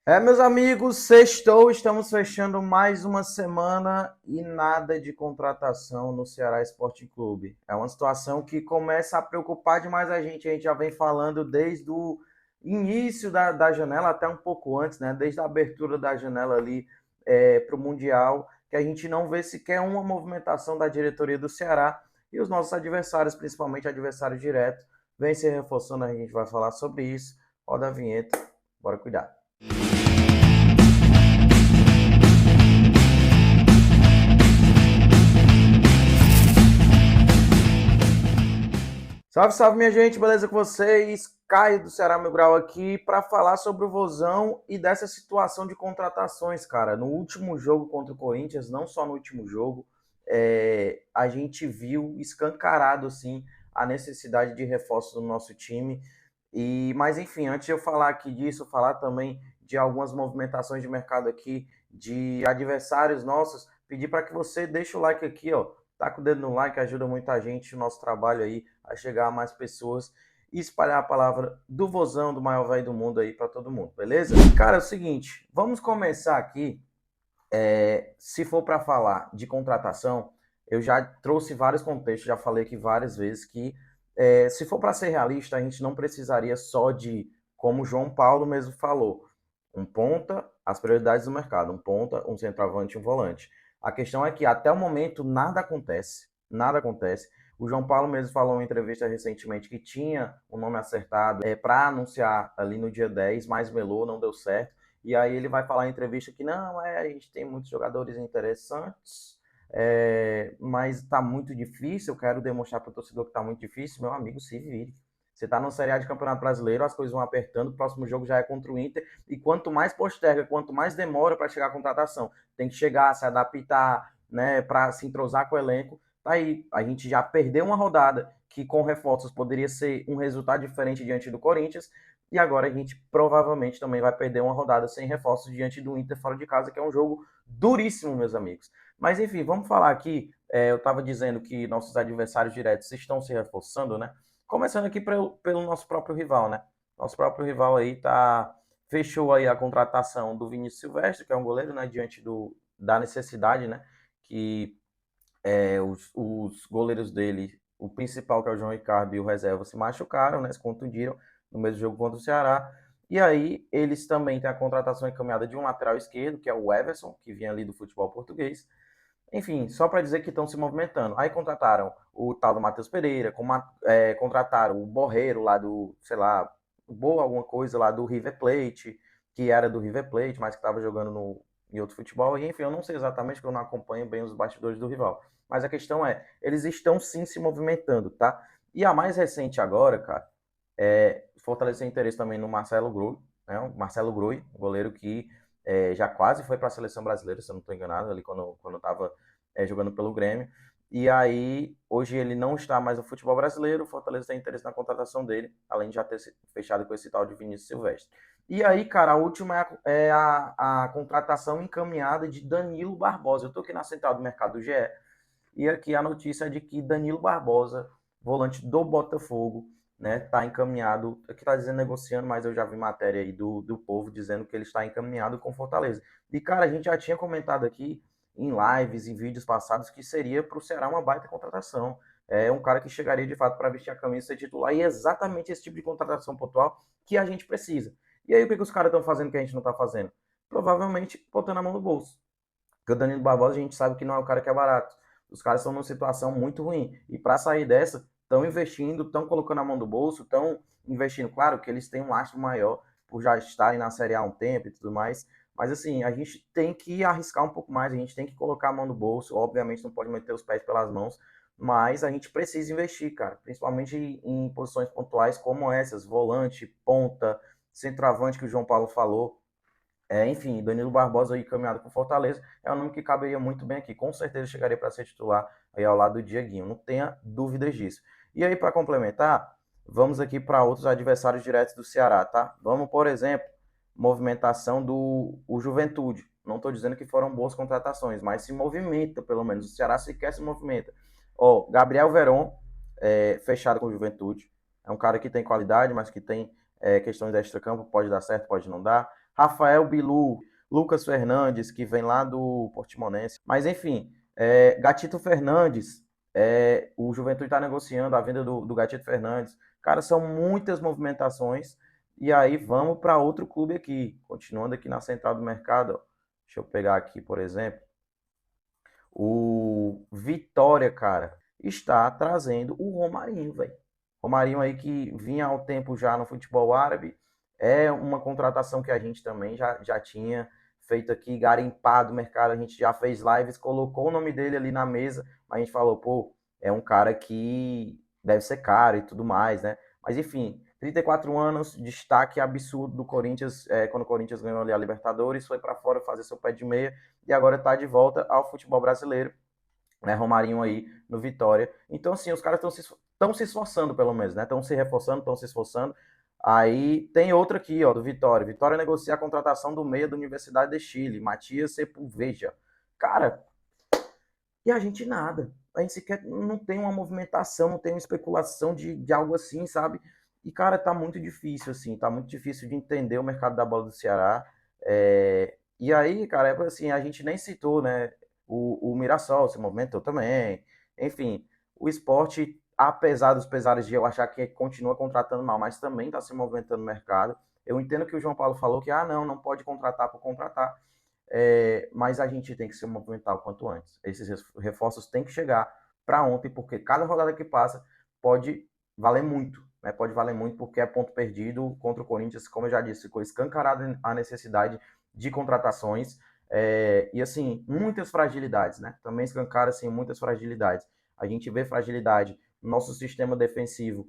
Meus amigos, sextou, estamos fechando mais uma semana e nada de contratação no Ceará Esporte Clube. É uma situação que começa a preocupar demais a gente já vem falando desde o início da janela, até um pouco antes, né? Desde a abertura da janela ali para o Mundial, que a gente não vê sequer uma movimentação da diretoria do Ceará e os nossos adversários, principalmente adversários diretos, vem se reforçando, a gente vai falar sobre isso. Roda a vinheta, bora cuidar. Salve, salve, minha gente, beleza com vocês? Caio do Ceará Mil Grau aqui para falar sobre o Vozão e dessa situação de contratações, cara. No último jogo contra o Corinthians, não só no último jogo, a gente viu escancarado assim a necessidade de reforço do nosso time. Mas enfim, antes de eu falar aqui disso, falar também de algumas movimentações de mercado aqui, de adversários nossos, pedir para que você deixe o like aqui, ó. Tá com o dedo no like, ajuda muita gente o nosso trabalho aí a chegar a mais pessoas e espalhar a palavra do Vozão, do maior velho do mundo aí para todo mundo, beleza? Cara, é o seguinte, vamos começar aqui. Se for para falar de contratação, eu já trouxe vários contextos, já falei aqui várias vezes que se for para ser realista, a gente não precisaria só de, como o João Paulo mesmo falou, um ponta, as prioridades do mercado, um ponta, um centroavante e um volante. A questão é que até o momento nada acontece, nada acontece. O João Paulo mesmo falou em entrevista recentemente que tinha o nome acertado para anunciar ali no dia 10, mas melou, não deu certo. E aí ele vai falar em entrevista que não, a gente tem muitos jogadores interessantes, mas está muito difícil. Eu quero demonstrar para o torcedor que está muito difícil. Meu amigo, se vire. Você está no Série A de Campeonato Brasileiro, as coisas vão apertando, o próximo jogo já é contra o Inter, e quanto mais posterga, quanto mais demora para chegar a contratação, tem que chegar, se adaptar, né, para se entrosar com o elenco. Tá aí, a gente já perdeu uma rodada que com reforços poderia ser um resultado diferente diante do Corinthians, e agora a gente provavelmente também vai perder uma rodada sem reforços diante do Inter fora de casa, que é um jogo duríssimo, meus amigos. Mas enfim, vamos falar aqui. Eu estava dizendo que nossos adversários diretos estão se reforçando, né? Começando aqui pelo nosso próprio rival, né? Nosso próprio rival aí fechou aí a contratação do Vinícius Silvestre, que é um goleiro, né? Diante da necessidade, né? Que os goleiros dele, o principal, que é o João Ricardo, e o reserva se machucaram, né? Se contundiram no mesmo jogo contra o Ceará. E aí, eles também têm a contratação encaminhada de um lateral esquerdo, que é o Everson, que vinha ali do futebol português. Enfim, só para dizer que estão se movimentando. Aí contrataram o tal do Matheus Pereira, contrataram o Borreiro lá do, sei lá, boa alguma coisa lá do River Plate, que era do River Plate, mas que estava jogando em outro futebol. E enfim, eu não sei exatamente, porque eu não acompanho bem os bastidores do rival. Mas a questão é, eles estão sim se movimentando, tá? E a mais recente agora, cara, fortalecer interesse também no Marcelo Groi, né? O Marcelo Groi, goleiro que já quase foi para a seleção brasileira, se eu não estou enganado, ali quando estava jogando pelo Grêmio. E aí, hoje ele não está mais no futebol brasileiro, o Fortaleza tem interesse na contratação dele, além de já ter fechado com esse tal de Vinícius Silvestre. E aí, cara, a última a contratação encaminhada de Danilo Barbosa. Eu estou aqui na central do mercado do GE, e aqui a notícia é de que Danilo Barbosa, volante do Botafogo, né, está encaminhado, aqui está dizendo negociando, mas eu já vi matéria aí do Povo dizendo que ele está encaminhado com Fortaleza. E, cara, a gente já tinha comentado aqui em lives, em vídeos passados, que seria para o Ceará uma baita contratação. É um cara que chegaria de fato para vestir a camisa e ser titular, e é exatamente esse tipo de contratação pontual que a gente precisa. E aí o que os caras estão fazendo que a gente não está fazendo? Provavelmente botando a mão no bolso. Porque o Danilo Barbosa a gente sabe que não é o cara que é barato. Os caras estão numa situação muito ruim. E para sair dessa, estão investindo, estão colocando a mão do bolso, estão investindo. Claro que eles têm um lastro maior por já estarem na Série A há um tempo e tudo mais. Mas assim, a gente tem que arriscar um pouco mais, a gente tem que colocar a mão no bolso. Obviamente não pode meter os pés pelas mãos, mas a gente precisa investir, cara. Principalmente em posições pontuais como essas, volante, ponta, centroavante que o João Paulo falou. Enfim, Danilo Barbosa aí caminhado com Fortaleza é um nome que caberia muito bem aqui. Com certeza chegaria para ser titular aí ao lado do Dieguinho, não tenha dúvidas disso. E aí, para complementar, vamos aqui para outros adversários diretos do Ceará, tá? Vamos, por exemplo, movimentação do o Juventude. Não estou dizendo que foram boas contratações, mas se movimenta, pelo menos. O Ceará sequer se movimenta. Ó, Gabriel Veron, fechado com o Juventude. É um cara que tem qualidade, mas que tem questões de extra-campo, pode dar certo, pode não dar. Rafael Bilu, Lucas Fernandes, que vem lá do Portimonense. Mas enfim, Gatito Fernandes, o Juventude está negociando a venda do Gatito Fernandes. Cara, são muitas movimentações. E aí vamos para outro clube aqui, continuando aqui na central do mercado. Ó. Deixa eu pegar aqui, por exemplo. O Vitória, cara, está trazendo o Romarinho, velho. Romarinho aí que vinha há um tempo já no futebol árabe. É uma contratação que a gente também já tinha feito aqui, garimpado o mercado. A gente já fez lives, colocou o nome dele ali na mesa, mas a gente falou, pô, é um cara que deve ser caro e tudo mais, né? Mas enfim, 34 anos, destaque absurdo do Corinthians, quando o Corinthians ganhou ali a Libertadores, foi para fora fazer seu pé de meia e agora está de volta ao futebol brasileiro, né? Romarinho aí no Vitória. Então, assim, os caras estão se esforçando, pelo menos, né? Estão se reforçando, estão se esforçando. Aí tem outra aqui, ó, do Vitória. Vitória negocia a contratação do meia da Universidade de Chile, Matias Sepulveja. Cara, e a gente nada. A gente sequer não tem uma movimentação, não tem uma especulação de algo assim, sabe? E, cara, tá muito difícil, assim, tá muito difícil de entender o mercado da bola do Ceará. E aí, cara, assim, a gente nem citou, né? O Mirassol se movimentou também. Enfim, o esporte, apesar dos pesares de eu achar que continua contratando mal, mas também está se movimentando no mercado. Eu entendo que o João Paulo falou que, não pode contratar por contratar. Mas a gente tem que se movimentar o quanto antes. Esses reforços têm que chegar para ontem, porque cada rodada que passa pode valer muito. Né? Pode valer muito porque é ponto perdido contra o Corinthians, como eu já disse, ficou escancarada a necessidade de contratações. E assim, muitas fragilidades, né? Também escancara assim, muitas fragilidades. A gente vê fragilidade no nosso sistema defensivo,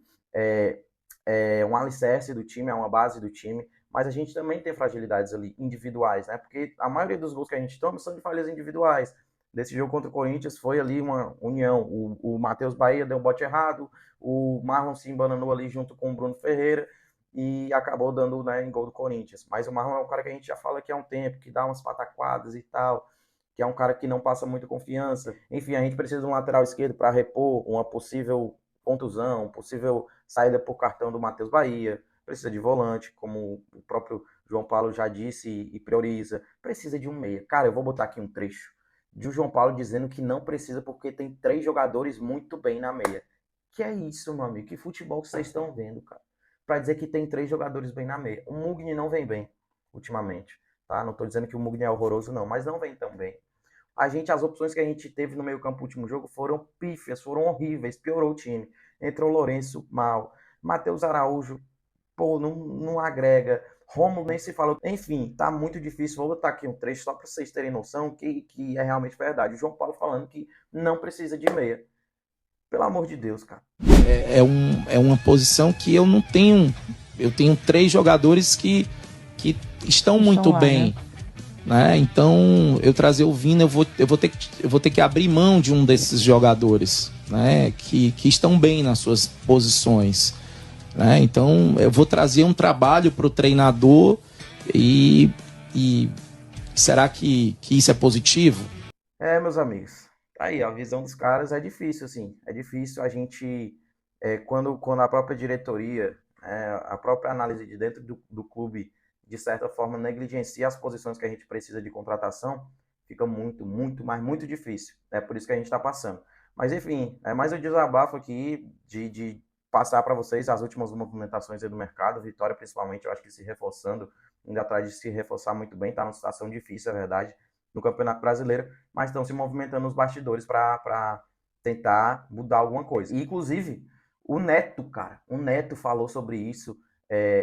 um alicerce do time, é uma base do time, mas a gente também tem fragilidades ali individuais, né? Porque a maioria dos gols que a gente toma são de falhas individuais. Desse jogo contra o Corinthians foi ali uma união. O Matheus Bahia deu um bote errado, o Marlon se embananou ali junto com o Bruno Ferreira e acabou dando, né, em gol do Corinthians. Mas o Marlon é um cara que a gente já fala que há um tempo, que dá umas pataquadas e tal, que é um cara que não passa muita confiança. Enfim, a gente precisa de um lateral esquerdo para repor uma possível contusão, possível saída por cartão do Matheus Bahia, precisa de volante, como o próprio João Paulo já disse e prioriza, precisa de um meia. Cara, eu vou botar aqui um trecho de o João Paulo dizendo que não precisa porque tem 3 jogadores muito bem na meia. Que é isso, meu amigo? Que futebol que vocês estão vendo, cara? Para dizer que tem 3 jogadores bem na meia. O Mugni não vem bem, ultimamente. Tá? Não estou dizendo que o Mugni é horroroso, não, mas não vem tão bem. As opções que a gente teve no meio campo no último jogo foram pífias, foram horríveis, piorou o time. Entrou o Lourenço mal, Matheus Araújo, pô, não agrega, Romulo nem se falou. Enfim, tá muito difícil. Vou botar aqui um trecho só para vocês terem noção que é realmente verdade. O João Paulo falando que não precisa de meia. Pelo amor de Deus, cara. É uma posição que eu não tenho. Eu tenho 3 jogadores que estão muito lá, bem. Né? Então, eu trazer o Vina, eu vou ter que abrir mão de um desses jogadores, né? que estão bem nas suas posições. Né? Então, eu vou trazer um trabalho para o treinador e será que isso é positivo? Meus amigos, aí a visão dos caras é difícil, assim. É difícil a gente, quando a própria diretoria, a própria análise de dentro do clube, de certa forma, negligencia as posições que a gente precisa de contratação, fica muito, muito, mas muito difícil. É por isso que a gente está passando. Mas, enfim, é mais um desabafo aqui de passar para vocês as últimas movimentações do mercado. Vitória, principalmente, eu acho que se reforçando, ainda atrás de se reforçar muito bem, está numa situação difícil, é verdade, no Campeonato Brasileiro, mas estão se movimentando nos bastidores para tentar mudar alguma coisa. E, inclusive, o Neto falou sobre isso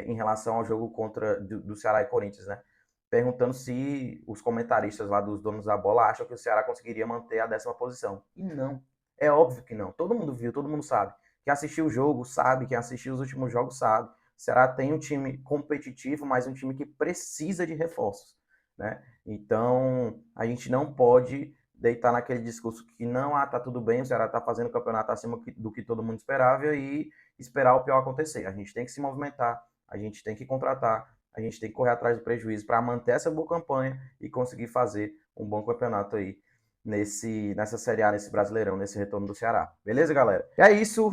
em relação ao jogo do Ceará e Corinthians, né? Perguntando se os comentaristas lá dos donos da bola acham que o Ceará conseguiria manter a 10ª posição. E não, é óbvio que não. Todo mundo viu, todo mundo sabe. Quem assistiu o jogo sabe, quem assistiu os últimos jogos sabe. O Ceará tem um time competitivo, mas um time que precisa de reforços, né? Então, a gente não pode deitar naquele discurso que não, tá tudo bem, o Ceará tá fazendo o campeonato acima do que todo mundo esperava e esperar o pior acontecer. A gente tem que se movimentar, a gente tem que contratar, a gente tem que correr atrás do prejuízo para manter essa boa campanha e conseguir fazer um bom campeonato aí nessa Série A, nesse Brasileirão, nesse retorno do Ceará. Beleza, galera? É isso,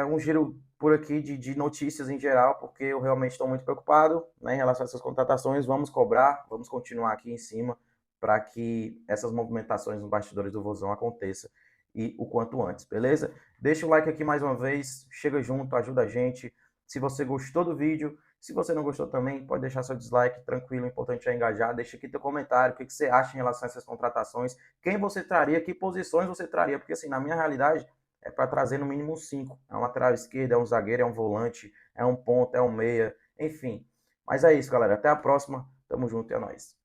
um giro por aqui de notícias em geral, porque eu realmente estou muito preocupado, né, em relação a essas contratações. Vamos cobrar, vamos continuar aqui em cima para que essas movimentações nos bastidores do Vozão aconteçam e o quanto antes, beleza? Deixa o like aqui mais uma vez, chega junto, ajuda a gente. Se você gostou do vídeo, se você não gostou também, pode deixar seu dislike, tranquilo, o importante é engajar. Deixa aqui teu comentário, o que você acha em relação a essas contratações, quem você traria, que posições você traria, porque assim, na minha realidade, é para trazer no mínimo 5. É um lateral esquerdo, é um zagueiro, é um volante, é um ponta, é um meia, enfim. Mas é isso, galera. Até a próxima. Tamo junto e é nóis.